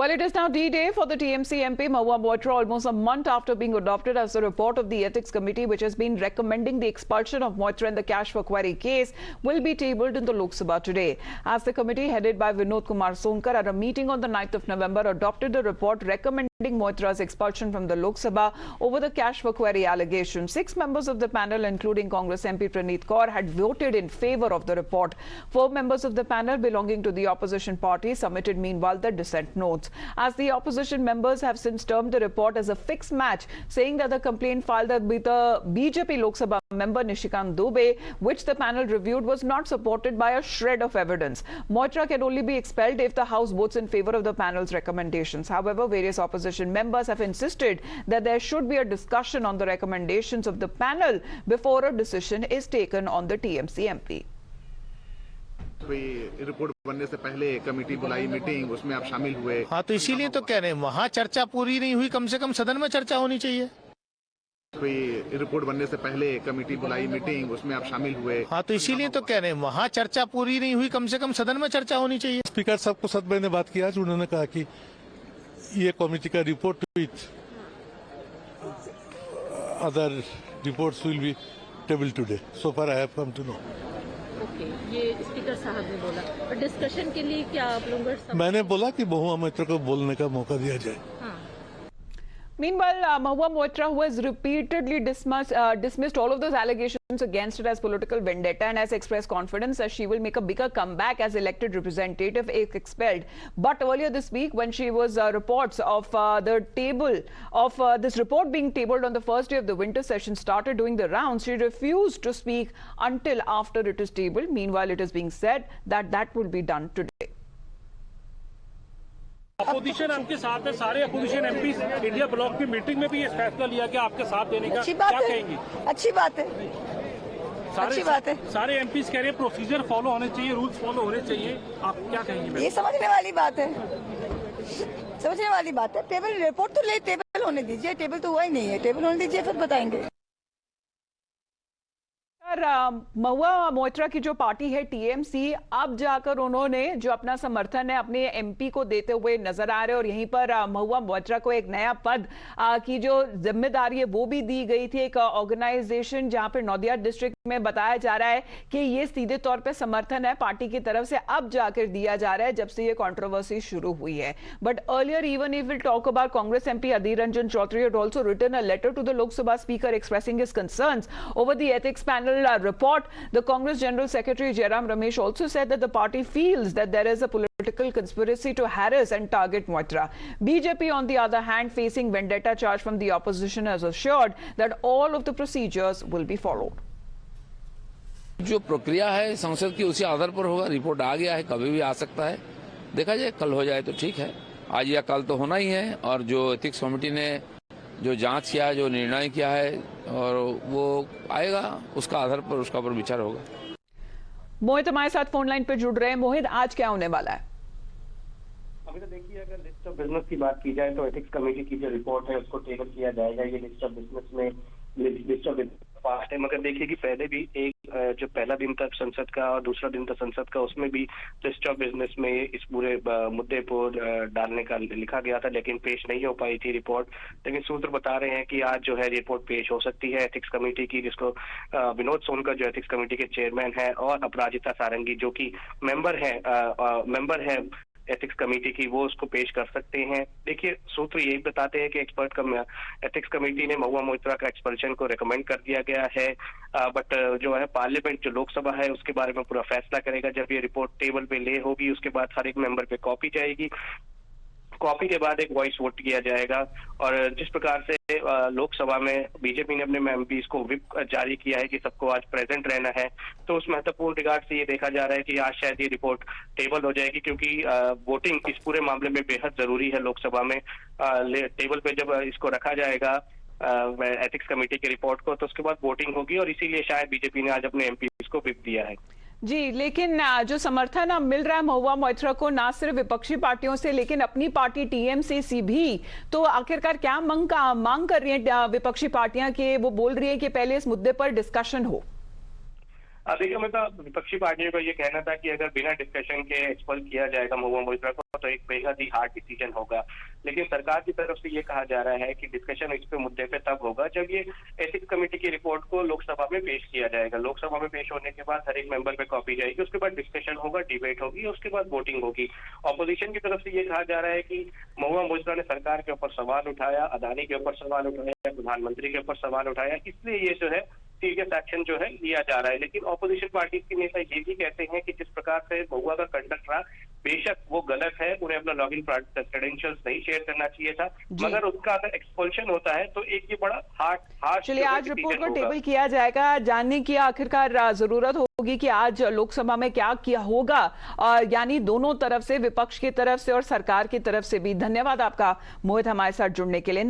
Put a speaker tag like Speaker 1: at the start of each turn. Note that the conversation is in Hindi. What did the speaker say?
Speaker 1: Well, it is now D-Day for the TMC MP Mahua Moitra, almost a month after being adopted as the report of the Ethics Committee, which has been recommending the expulsion of Moitra in the cash for query case, will be tabled in the Lok Sabha today. As the committee headed by Vinod Kumar Sonkar at a meeting on the 9th of November adopted the report recommending Moitra's expulsion from the Lok Sabha over the cash for query allegation. 6 members of the panel, including Congress MP Praneeth Kaur, had voted in favor of the report. 4 members of the panel belonging to the opposition party submitted meanwhile the dissent notes. As the opposition members have since termed the report as a fixed match, saying that the complaint filed with the BJP Lok Sabha member Nishikant Dubey, which the panel reviewed, was not supported by a shred of evidence. Moitra can only be expelled if the House votes in favor of the panel's recommendations. However, various opposition members have insisted that there should be a discussion on the recommendations of the panel before a decision is taken on the TMC MP.
Speaker 2: कोई रिपोर्ट बनने से पहले कमेटी बुलाई मीटिंग, उसमें आप शामिल हुए।
Speaker 3: हाँ, तो इसीलिए तो कह रहे हैं वहाँ चर्चा पूरी नहीं हुई, कम से कम सदन में चर्चा होनी चाहिए।
Speaker 2: कोई रिपोर्ट बनने से पहले कमेटी बुलाई मीटिंग, उसमें आप शामिल हुए।
Speaker 3: हाँ, तो इसीलिए तो कह रहे हैं वहाँ चर्चा पूरी नहीं हुई, कम से कम सदन में चर्चा होनी चाहिए।
Speaker 4: स्पीकर साहब को साथ मैंने बात किया, उन्होंने कहा कि ये कमेटी का report with other reports will be table today, so far I have come to know.
Speaker 5: Okay, ये स्पीकर साहब ने बोला, और डिस्कशन के लिए क्या आप लोग?
Speaker 4: मैंने बोला कि महua मोइत्रा को बोलने का मौका दिया जाए।
Speaker 1: Meanwhile, Mahua Moitra, who has repeatedly dismissed all of those allegations against her as political vendetta and has expressed confidence that she will make a bigger comeback as elected representative if expelled. But earlier this week, when she was reports of this report being tabled on the first day of the winter session started doing the rounds, she refused to speak until after it is tabled. Meanwhile, it is being said that that will be done today.
Speaker 6: Opposition आपके साथ है, सारे अपोजिशन एमपी इंडिया ब्लॉक की मीटिंग में भी ये फैसला लिया गया आपके साथ देने का, क्या कहेंगी?
Speaker 7: अच्छी बात है, अच्छी बात है।
Speaker 6: सारे एमपी कह रहे हैं प्रोसीजर फॉलो होने चाहिए, रूल्स फॉलो होने चाहिए, आप क्या कहेंगी?
Speaker 7: ये समझने वाली बात है, समझने वाली बात है। टेबल रिपोर्ट तो टेबल होने दीजिए, टेबल तो हुआ ही नहीं है, टेबल होने दीजिए फिर बताएंगे।
Speaker 1: महua मोइत्रा की जो पार्टी है टीएमसी, अब जाकर उन्होंने जो अपना समर्थन है अपने एमपी को देते हुए नजर आ रहे हैं और यहीं पर महua मोइत्रा को एक नया पद की जो जिम्मेदारी है वो भी दी गई थी। एक ऑर्गेनाइजेशन जहां पर नौदिया डिस्ट्रिक्ट में बताया जा रहा है कि ये सीधे तौर पे समर्थन है पार्टी की तरफ से अब जाकर दिया जा रहा है जब से ये कंट्रोवर्सी शुरू हुई है। But earlier even if will talk about Congress MP Adhir Ranjan Chowdhury had also written a letter to the Lok Sabha speaker expressing his concerns over the ethics panel report. The Congress General Secretary Jairam Ramesh also said that the party feels that there is a political conspiracy to harass and target Moitra. BJP, on the other hand, facing vendetta charge from the opposition, has assured that all of the procedures will be followed.
Speaker 8: जो प्रक्रिया है संसद की उसी आधार पर होगा। रिपोर्ट आ गया है, कभी भी आ सकता है, देखा जाए, कल हो जाए तो ठीक है, आज या कल तो होना ही है। और जो एथिक्स कमेटी ने जो जांच किया है, जो निर्णय किया है, और वो आएगा, उसका आधार पर उसका पर विचार होगा।
Speaker 1: मोहित हमारे साथ फोन लाइन पर जुड़ रहे हैं। मोहित, आज क्या होने वाला है?
Speaker 9: अभी तो देखिए, अगर लिस्ट ऑफ बिजनेस की बात की जाए तो एथिक्स कमेटी की जो रिपोर्ट है उसको टेबल किया जाएगा। ये लिस्ट ऑफ बिजनेस में लिस्ट ऑफ पार्ट है, मगर देखिए कि पहले भी एक जो पहला दिन था संसद का और दूसरा दिन था संसद का, उसमें भी लिस्ट ऑफ बिजनेस में इस पूरे मुद्दे को डालने का लिखा गया था, लेकिन पेश नहीं हो पाई थी रिपोर्ट। लेकिन सूत्र बता रहे हैं कि आज जो है रिपोर्ट पेश हो सकती है एथिक्स कमेटी की, जिसको विनोद सोनकर जो एथिक्स कमेटी के चेयरमैन है और अपराजिता सारंगी जो कि मेंबर है एथिक्स कमेटी की, वो उसको पेश कर सकते हैं। देखिए, सूत्र यही बताते हैं कि एथिक्स कमेटी ने महua मोइत्रा का एक्सपल्शन को रेकमेंड कर दिया गया है, बट जो है पार्लियामेंट जो लोकसभा है उसके बारे में पूरा फैसला करेगा। जब ये रिपोर्ट टेबल पे ले होगी उसके बाद हर एक मेंबर पे कॉपी जाएगी, कॉपी के बाद एक वॉइस वोट किया जाएगा। और जिस प्रकार से लोकसभा में बीजेपी ने अपने एमपीज को व्हिप जारी किया है कि सबको आज प्रेजेंट रहना है, तो उस महत्वपूर्ण रिगार्ड से ये देखा जा रहा है कि आज शायद ये रिपोर्ट टेबल हो जाएगी, क्योंकि वोटिंग इस पूरे मामले में बेहद जरूरी है। लोकसभा में टेबल पे जब इसको रखा जाएगा एथिक्स कमेटी की रिपोर्ट को, तो उसके बाद वोटिंग होगी, और इसीलिए शायद बीजेपी ने आज अपने एमपीज को व्हिप दिया है।
Speaker 1: जी, लेकिन जो समर्थन अब मिल रहा है महua मोइत्रा को ना सिर्फ विपक्षी पार्टियों से लेकिन अपनी पार्टी टीएमसी से भी, तो आखिरकार क्या मांग कर रही है विपक्षी पार्टियां कि वो बोल रही है कि पहले इस मुद्दे पर डिस्कशन हो?
Speaker 9: देखिए मतलब विपक्षी पार्टियों का ये कहना था कि अगर बिना डिस्कशन के एक्सपल किया जाएगा महुआ मोइत्रा को तो एक बेहद ही हार्ड डिसीजन होगा। लेकिन सरकार की तरफ से ये कहा जा रहा है कि डिस्कशन इस पे मुद्दे पे तब होगा जब ये एथिक्स कमेटी की रिपोर्ट को लोकसभा में पेश किया जाएगा। लोकसभा में पेश होने के बाद हर एक मेंबर पे कॉपी जाएगी, उसके बाद डिस्कशन होगा, डिबेट होगी, उसके बाद वोटिंग होगी। ऑपोजिशन की तरफ से ये कहा जा रहा है कि महुआ मोइत्रा ने सरकार के ऊपर सवाल उठाया, अदानी के ऊपर सवाल उठाया, प्रधानमंत्री के ऊपर सवाल उठाया, इसलिए ये जो है सीरियस एक्शन जो है लिया जा रहा है। लेकिन ऑपोजिशन पार्टी के नेता ये भी कहते हैं कि जिस प्रकार से महुआ का कंडक्ट रहा, बेशक वो गलत है, उन्हें अपना लॉगिन क्रेडेंशियल्स नहीं शेयर करना चाहिए था, मगर उसका अगर एक्सपल्शन होता है तो एक ये बड़ा हार्श।
Speaker 1: चलिए, आज रिपोर्ट को टेबल किया जाएगा। जानने की आखिरकार जरूरत होगी कि आज लोकसभा में क्या किया होगा, यानी दोनों तरफ से, विपक्ष की तरफ से और सरकार की तरफ से भी। धन्यवाद आपका मोहित हमारे साथ जुड़ने के लिए।